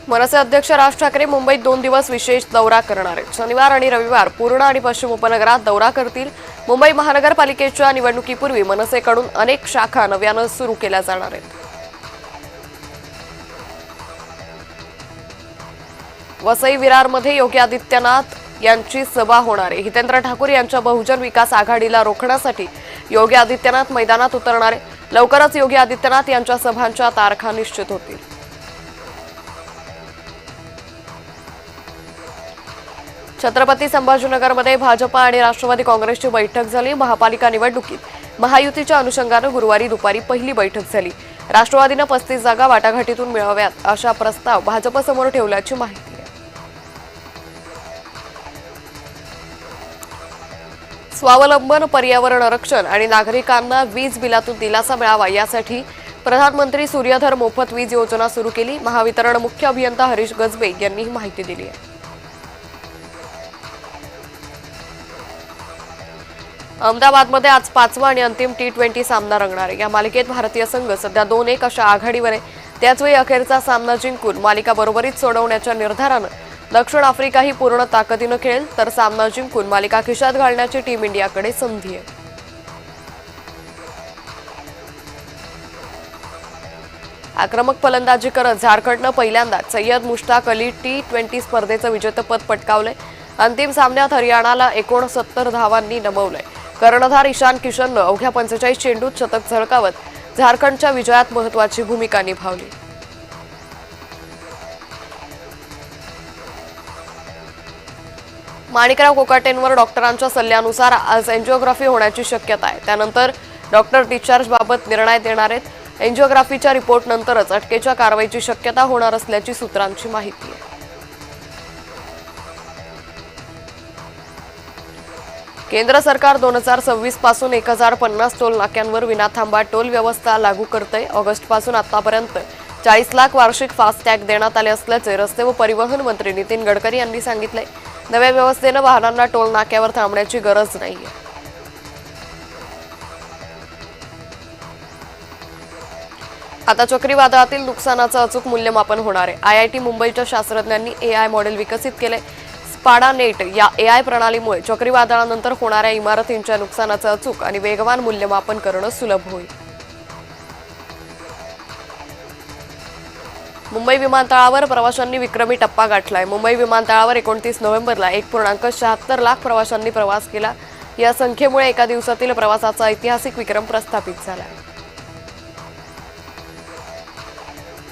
मनसे अध्यक्ष राज ठाकरे मुंबईत 2 दिवस विशेष दौरा करणार आहेत। शनिवार आणि रविवार पूर्ण आणि पश्चिम उपनगरात दौरा करतील। मुंबई महानगरपालिकेच्या निवडणुकीपूर्वी मनसेकडून अनेक शाखा नव्याने सुरू केल्या जाणार आहेत। वसई विरारमध्ये योगी आदित्यनाथ यांची सभा होणार आहे। हितेंद्र ठाकूर यांच्या बहुजन विकास आघाडीला रोखण्यासाठी योगी आदित्यनाथ मैदानात उतरणार आहे। लवकरच योगी आदित्यनाथ यांच्या सभांच्या तारखा निश्चित होतील। छत्रपती संभाजीनगरमध्ये भाजपा आणि राष्ट्रवादी काँग्रेसची बैठक झाली। महापालिका निवडणुकीत महायुतीच्या अनुषंगाने गुरुवारी दुपारी पहिली बैठक झाली। राष्ट्रवादीने 35 जागा वाटाघाटीतून मिळवाव्यात अशा प्रस्ताव भाजपसमोर ठेवल्याची माहिती आहे। स्वावलंबन, पर्यावरण रक्षण आणि नागरिकांना वीज बिलातून दिलासा मिळावा यासाठी प्रधानमंत्री सूर्यधर मोफत वीज योजना सुरू केली। महावितरण मुख्य अभियंता हरीश गजबे यांनी ही माहिती दिली आहे। अहमदाबादमध्ये आज 5वा आणि अंतिम T20 सामना रंगणार आहे। या मालिकेत भारतीय संघ सध्या 2-1 अशा आघाडीवर आहे। त्याचवेळी अखेरचा सामना जिंकून मालिका बरोबरीत सोडवण्याच्या निर्धारानं दक्षिण आफ्रिकाही पूर्ण ताकदीनं खेळेल, तर सामना जिंकून मालिका खिशात घालण्याची टीम इंडियाकडे संधी आहे। आक्रमक फलंदाजी करत झारखंडनं पहिल्यांदाच सय्यद मुश्ताक अली T20 स्पर्धेचं विजेतेपद पटकावलंय। अंतिम सामन्यात हरियाणाला 69 धावांनी नमवलंय। कर्णधार ईशान किशननं अवघ्या 45 चेंडूत शतक झळकावत झारखंडच्या विजयात महत्त्वाची भूमिका निभावली। माणिकराव कोकाटेंवर डॉक्टरांच्या सल्ल्यानुसार आज एंजिओग्राफी होण्याची शक्यता आहे। त्यानंतर डॉक्टर डिस्चार्जबाबत निर्णय देणार आहेत। एंजिओग्राफीच्या रिपोर्टनंतरच अटकेच्या कारवाईची शक्यता होणार असल्याची सूत्रांची माहिती आहे। केंद्र सरकार 2026 पासून 1050 टोल नाक्यांवर विनाथांबा टोल व्यवस्था लागू करते। ऑगस्टपासून आतापर्यंत 40 लाख वार्षिक फास्टॅग देण्यात आले असल्याचे रस्ते व परिवहन मंत्री नितीन गडकरी यांनी सांगितले। नव्या व्यवस्थेने वाहनांना टोल नाक्यावर थांबण्याची गरज नाहीये। आता चक्रीवादळातील नुकसानाचं अचूक मूल्यमापन होणार आहे। IIT मुंबईच्या शास्त्रज्ञांनी AI मॉडेल विकसित केले। स्पाडा नेट या AI प्रणालीमुळे चक्रीवादळानंतर होणाऱ्या इमारतींच्या नुकसानाचं अचूक आणि वेगवान मूल्यमापन करणं सुलभ होईल। मुंबई विमानतळावर प्रवाशांनी विक्रमी टप्पा गाठलाय। मुंबई विमानतळावर 29 नोव्हेंबरला 1.76 लाख प्रवाशांनी प्रवास केला। या संख्येमुळे एका दिवसातील प्रवासाचा ऐतिहासिक विक्रम प्रस्थापित झाला आहे।